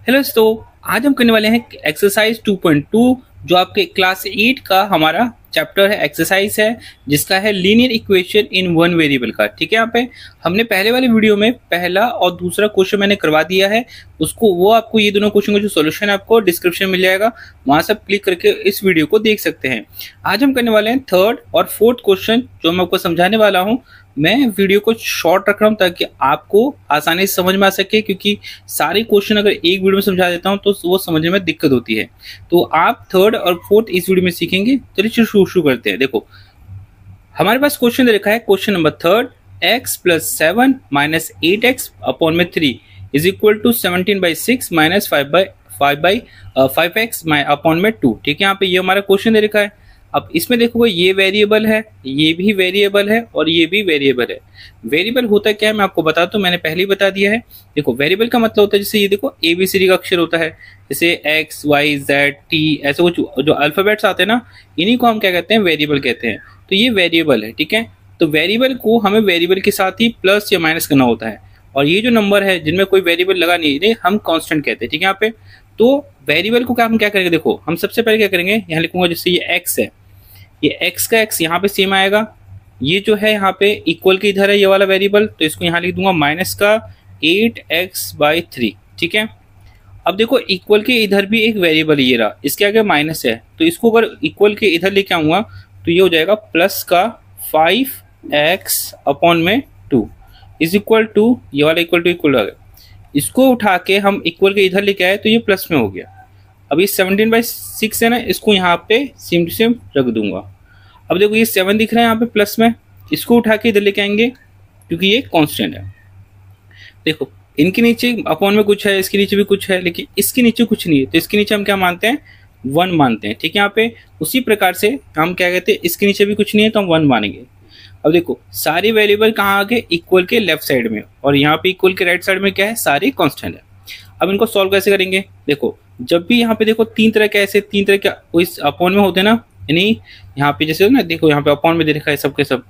Hello दोस्तों, आज हम करने वाले हैं एक्सरसाइज 2.2 जो आपके क्लास 8 का हमारा चैप्टर है, एक्सरसाइज है जिसका है linear equation in one variable का। ठीक है, यहाँ पे हमने पहले वाले वीडियो में पहला और दूसरा क्वेश्चन मैंने करवा दिया है, उसको वो आपको ये दोनों क्वेश्चन का जो सॉल्यूशन है आपको डिस्क्रिप्शन मिल जाएगा, वहां से आप क्लिक करके इस वीडियो को देख सकते हैं। आज हम करने वाले हैं थर्ड और फोर्थ क्वेश्चन जो मैं आपको समझाने वाला हूँ। मैं वीडियो को शॉर्ट रख रहा हूँ ताकि आपको आसानी से समझ में आ सके, क्योंकि सारे क्वेश्चन अगर एक वीडियो में समझा देता हूँ तो वो समझने में दिक्कत होती है। तो आप थर्ड और फोर्थ इस वीडियो में सीखेंगे। चलिए शुरू करते हैं। देखो, हमारे पास क्वेश्चन दे रखा है, question number third, x + 7 - 8x upon में 3 is equal to 17/6 - 5x upon में 2। ठीक है, यहाँ पे ये हमारा क्वेश्चन दे रखा है। अब इसमें देखोगे ये वेरिएबल है, ये भी वेरिएबल है और ये भी वेरिएबल है। वेरिएबल होता क्या है मैं आपको बताता हूँ, मैंने पहले ही बता दिया है। देखो, वेरिएबल का मतलब होता है जैसे ये देखो ABCD का अक्षर होता है, जैसे X Y Z T, ऐसे कुछ जो अल्फाबेट्स आते हैं ना, इन्हीं को हम क्या कहते हैं, वेरिएबल कहते हैं। तो ये वेरिएबल है। ठीक है, तो वेरिएबल को हमें वेरिएबल के साथ ही प्लस या माइनस करना होता है, और ये जो नंबर है जिनमें कोई वेरिएबल लगा नहीं है हम कांस्टेंट कहते हैं। ठीक है, यहाँ पे तो वेरिएबल को हम क्या करेंगे, देखो हम सबसे पहले क्या करेंगे, यहाँ लिखूंगा जैसे ये x है, ये x का x यहाँ पे सेम आएगा। ये जो है यहाँ पे इक्वल के इधर है ये वाला वेरिएबल, तो इसको यहाँ लिख दूंगा माइनस का 8x/3। ठीक है, अब देखो इक्वल के इधर भी एक वेरिएबल ये रहा, इसके आगे माइनस है, तो इसको अगर इक्वल के इधर लेके आऊंगा तो ये हो जाएगा प्लस का 5x अपॉन में 2 इज इक्वल टू, ये वाला इक्वल आ गया। इसको उठा के हम इक्वल के इधर लेके आए तो ये प्लस में हो गया। अब ये 17/6 है ना, इसको यहाँ पे सेम टू सेम रख दूंगा। अब देखो ये 7 दिख रहा है यहाँ पे प्लस में, इसको उठा के इधर लेके आएंगे क्योंकि ये कांस्टेंट है। देखो इनके नीचे अपॉन में कुछ है, इसके नीचे भी कुछ है, लेकिन इसके नीचे कुछ नहीं है, तो इसके नीचे हम क्या मानते हैं, 1 मानते हैं। ठीक है, यहाँ पे उसी प्रकार से हम क्या कहते हैं, इसके नीचे भी कुछ नहीं है तो हम 1 मानेंगे। अब देखो सारी वेरिएबल कहाँ आ गए, इक्वल के लेफ्ट साइड में, और यहाँ पे इक्वल के राइट साइड में क्या है, सारी कांस्टेंट है। अब इनको सॉल्व कैसे करेंगे, देखो जब भी यहाँ पे देखो तीन तरह के इस अपॉन में होते हैं ना, यानी यहाँ पे जैसे ना देखो यहाँ पे अपॉन में दे रखा है सबके सब,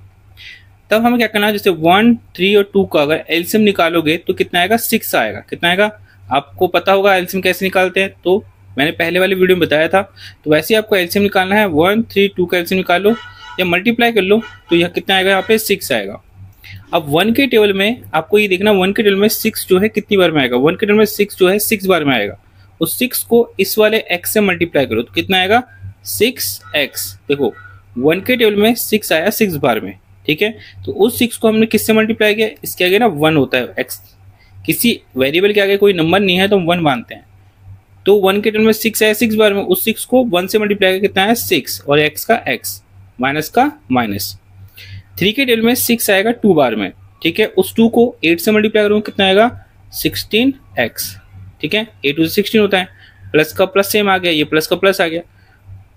तब हमें क्या करना है, जैसे 1, 3 और 2 का अगर एलसीएम निकालोगे तो कितना आएगा, 6 आएगा। कितना आएगा आपको पता होगा एलसीएम कैसे निकालते हैं, तो मैंने पहले वाले वीडियो में बताया था। तो वैसे ही आपको एलसीएम निकालना है, 1, 3, 2 का एलसीएम निकालो या मल्टीप्लाई कर लो, तो यह कितना आएगा, यहाँ पे 6 आएगा। अब 1 के टेबल में आपको ये देखना, 1 के टेबल में 6 जो है कितनी बार में आएगा, 1 के टेबल में 6 जो है 6 बार में आएगा। उस 6 को इस वाले x से मल्टीप्लाई करो तो कितना आएगा, 6x। देखो 1 के टेबल में 6 आया 6 बार में। ठीक है, तो उस 6 को हमने किससे मल्टीप्लाई किया, इसके आगे ना 1 होता है, x किसी वेरिएबल के आगे कोई नंबर नहीं है तो हम 1 मानते हैं। तो 1 के टेबल में 6 आया 6 बार में, उस 6 को 1 से मल्टीप्लाई किया कितना है, 6, और x का x माइनस का माइनस। 3 के टेबल में 6 आएगा 2 बार में। ठीक है, उस 2 को 8 से मल्टीप्लाई करूँगा कितना आएगा, 16x। ठीक है, 8 से 16 होता है, प्लस का प्लस सेम आ गया, ये प्लस का प्लस आ गया।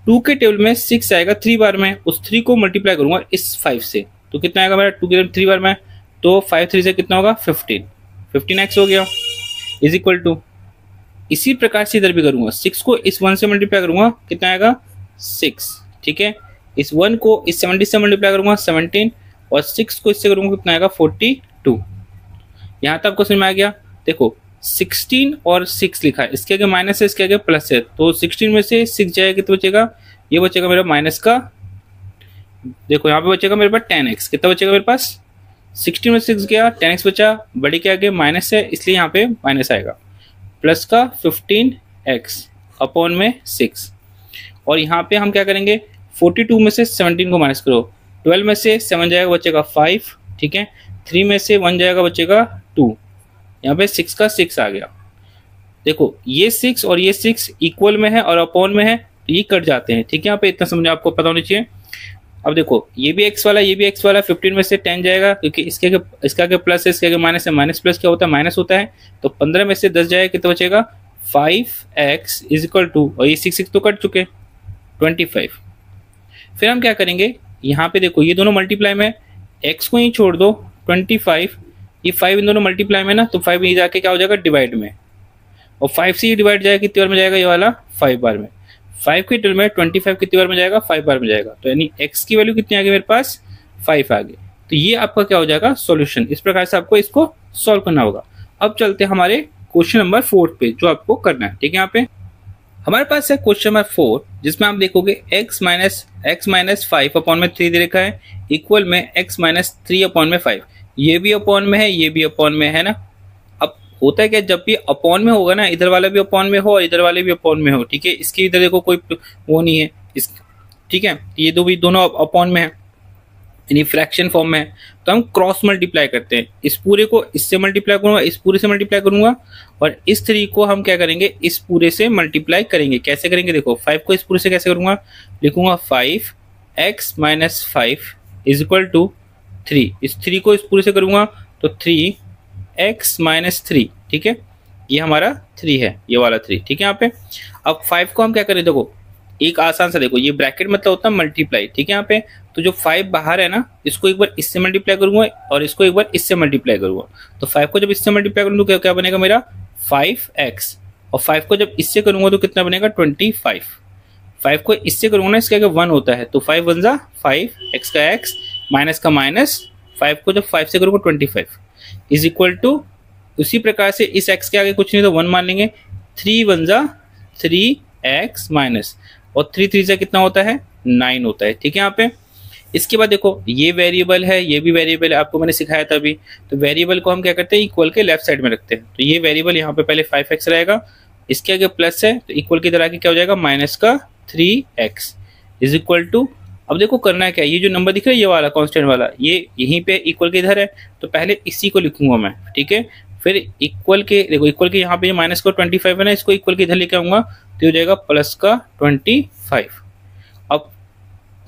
2 के टेबल में 6 आएगा 3 बार में, उस 3 को मल्टीप्लाई करूंगा इस 5 से, तो कितना आएगा मेरा, 2 के टेबल 3 बार में, तो 5 3 से कितना होगा, 15x हो गया, इज इक्वल टू। इसी प्रकार से इधर भी करूंगा, 6 को इस 1 से मल्टीप्लाई करूंगा कितना आएगा, 6। ठीक है, इस 1 को इस 70 से मल्टीप्लाई करूंगा 17, और 6 को इससे करूंगा कितना आएगा, 42। यहाँ तक आपको समझ में आ गया। देखो 16 और 6 लिखा है, इसके आगे माइनस है, इसके आगे प्लस है, तो 16 में से 6 जाएगा कितना बचेगा, ये बचेगा मेरा माइनस का, देखो यहाँ पे बचेगा मेरे पास 10x। कितना बचेगा मेरे पास, 16 में 6 गया, 10x बचा, बड़े के आगे माइनस है इसलिए यहाँ पे माइनस आएगा, प्लस का 15x अपॉन में 6। और यहाँ पे हम क्या करेंगे, 42 में से 17 को माइनस करो, 12 में से 7 जाएगा बचेगा 5। ठीक है, 3 में से 1 जाएगा बचेगा 2, यहाँ पे 6 का 6 आ गया। देखो ये 6 और ये 6 इक्वल में है और अपॉन में है, तो ये कट जाते हैं। ठीक है, यहाँ पे इतना समझ आपको पता होना चाहिए। अब देखो ये भी x वाला, ये भी x वाला, 15 में से 10 जाएगा क्योंकि इसके आगे प्लस है, इसके आगे माइनस है, माइनस प्लस क्या होता है, माइनस होता है, तो 15 में से 10 जाएगा कितना बचेगा, 5x इज इक्वल टू, और ये 6 तो कट चुके, 25। फिर हम क्या करेंगे, यहाँ पे देखो ये दोनों मल्टीप्लाई में, x को ही छोड़ दो, 25, ये 5 इन दोनों मल्टीप्लाई में ना, तो 5 ये जाके क्या हो जाएगा, डिवाइड में, और 5 से ये डिवाइड जाएगा कितनी बार में जाएगा, ये वाला 5 बार में। 5 के टेबल में 25 कितनी बार में जाएगा, 5 बार में जाएगा, तो यानी x की वैल्यू कितनी आ गई मेरे पास, 5 आ गई। तो ये आपका क्या हो जाएगा, सॉल्यूशन। इस प्रकार से आपको इसको सॉल्व करना होगा। अब चलते हैं हमारे क्वेश्चन नंबर 4 पे जो आपको करना है। ठीक है, यहाँ पे हमारे पास है क्वेश्चन नंबर 4 जिसमें आप देखोगे x माइनस 5 अपॉन में 3 दे रखा है इक्वल में x माइनस 3 अपॉन में 5। ये भी अपॉन में है, ये भी अपॉन में है ना। अब होता है क्या, जब भी अपॉन में होगा ना, इधर वाला भी अपॉन में हो और इधर वाले भी अपॉन में हो। ठीक है, इसकी इधर देखो कोई वो नहीं है इस, ठीक है, ये दो भी दोनों अपॉन में है यानी फ्रैक्शन फॉर्म में है, तो हम क्रॉस मल्टीप्लाई करते हैं। इस पूरे को इससे मल्टीप्लाई करूंगा, इस पूरे से मल्टीप्लाई करूंगा, और इस 3 को हम क्या करेंगे, इस पूरे से मल्टीप्लाई करेंगे। कैसे करेंगे देखो, 5 को इस पूरे से कैसे करूंगा, लिखूंगा 5x minus 5 is equal to 3। इस 3 को इस पूरे से करूंगा तो 3x माइनस 3। ठीक है, ये हमारा 3 है, ये वाला 3। ठीक है, यहाँ पे अब 5 को हम क्या करें, देखो एक आसान सा, देखो ये ब्रैकेट मतलब होता है मल्टीप्लाई। ठीक है, यहाँ पे तो जो 5 बाहर है ना, इसको एक बार इससे मल्टीप्लाई करूंगा और इसको एक बार इससे मल्टीप्लाई करूंगा। तो 5 को जब इससे मल्टीप्लाई करूंगा तो क्या बनेगा मेरा 5x, और 5 को जब इससे करूंगा तो कितना बनेगा 25। 5 को इससे करूंगा ना, इसका 1 होता है, तो 5 1 जा 5, x का x माइनस का माइनस, 5 को जब 5 से करूंगा 25 इज इक्वल टू, उसी प्रकार से इस x के आगे कुछ नहीं तो 1 मान लेंगे, 3 1 जा 3x माइनस, और 3 3 से कितना होता है 9 होता है। ठीक है, यहाँ पे इसके बाद देखो ये वेरिएबल है, ये भी वेरिएबल है, आपको मैंने सिखाया था अभी। तो वेरिएबल को हम क्या करते हैं, इक्वल के लेफ्ट साइड में रखते हैं। तो ये वेरिएबल यहाँ पे पहले 5x रहेगा, इसके आगे प्लस है तो इक्वल की तरह आगे क्या हो जाएगा माइनस का 3x इज इक्वल टू, अब देखो करना है क्या, ये जो नंबर दिख रहा है ये वाला कांस्टेंट वाला, ये यहीं पे इक्वल के इधर है, तो पहले इसी को लिखूंगा मैं। ठीक है, फिर इक्वल के, देखो इक्वल के यहाँ पे माइनस का 25 है ना, इसको इक्वल के इधर लेके आऊंगा तो हो जाएगा प्लस का 25। अब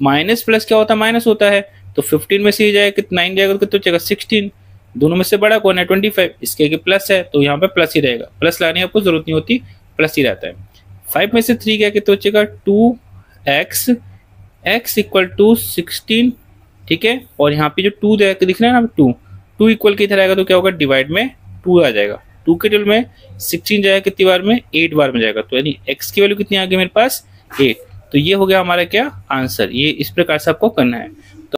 माइनस प्लस क्या होता है, माइनस होता है, तो 15 में से जाएगा कितना 9 जाएगा तो कितना बचेगा 16। दोनों में से बड़ा कौन है 25, इसके आगे प्लस है तो यहाँ पे प्लस ही रहेगा, प्लस लाने की आपको जरूरत नहीं होती, प्लस ही रहता है। 5 में से 3 गया कितना बचेगा 2x, x इक्वल टू 16। ठीक है, और यहाँ पे जो 2 दिख रहा है ना, 2 इक्वल के इधर आएगा तो क्या होगा, डिवाइड में 2 आ जाएगा, 2 के टोटल में 16 जाएगा कितनी बार में, 8 बार में जाएगा, तो यानी x की वैल्यू कितनी आ गई मेरे पास 8। तो ये हो गया हमारा क्या आंसर, ये इस प्रकार से आपको करना है।